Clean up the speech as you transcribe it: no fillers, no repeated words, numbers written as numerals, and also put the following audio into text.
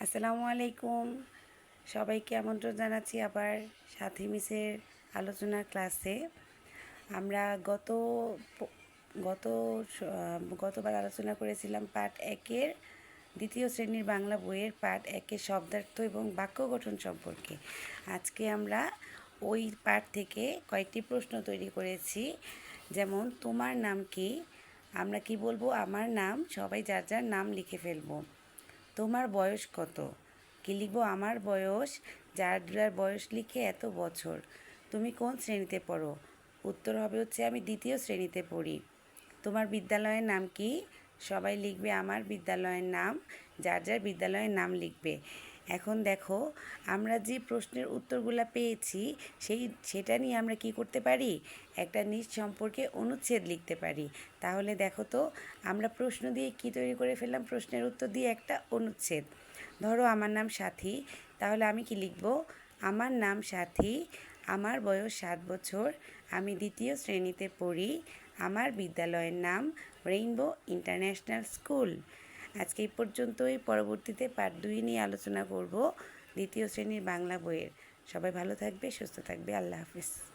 আসসালামু আলাইকুম। সবাইকে আমন্ত্রণ জানাচ্ছি আবার সাথী মিসের আলোচনার ক্লাসে। আমরা প- গত গতবার আলোচনা করেছিলাম পার্ট একের দ্বিতীয় শ্রেণীর বাংলা বইয়ের পার্ট একের শব্দার্থ এবং বাক্য গঠন সম্পর্কে। আজকে আমরা ওই পার্ট থেকে কয়েকটি প্রশ্ন তৈরি করেছি। যেমন, তোমার নাম কি? আমরা কি বলবো? আমার নাম। সবাই যার যার নাম লিখে ফেলবো। তোমার বয়স কত? কি লিখব? আমার বয়স। যার যার বয়স লিখে এত বছর। তুমি কোন শ্রেণীতে পড়ো? উত্তর হবে হচ্ছে আমি দ্বিতীয় শ্রেণীতে পড়ি। তোমার বিদ্যালয়ের নাম কি? সবাই লিখবে আমার বিদ্যালয়ের নাম। যার যার বিদ্যালয়ের নাম লিখবে। এখন দেখো, আমরা যে প্রশ্নের উত্তরগুলো পেয়েছি সেটা নিয়ে আমরা কি করতে পারি? একটা নিজ সম্পর্কে অনুচ্ছেদ লিখতে পারি। তাহলে দেখো তো, আমরা প্রশ্ন দিয়ে কি তৈরি করে ফেললাম? প্রশ্নের উত্তর দিয়ে একটা অনুচ্ছেদ। ধরো আমার নাম সাথী, তাহলে আমি কি লিখব? আমার নাম সাথী, আমার বয়স 7 বছর, আমি দ্বিতীয় শ্রেণীতে পড়ি, আমার বিদ্যালয়ের নাম রেইনবো ইন্টারন্যাশনাল স্কুল। আজকে এই পর্যন্তই। পরবর্তীতে পার্ট 2 নিয়ে আলোচনা করব দ্বিতীয় শ্রেণীর বাংলা বইয়ের। সবাই ভালো থাকবে, সুস্থ থাকবে। আল্লাহ হাফিজ।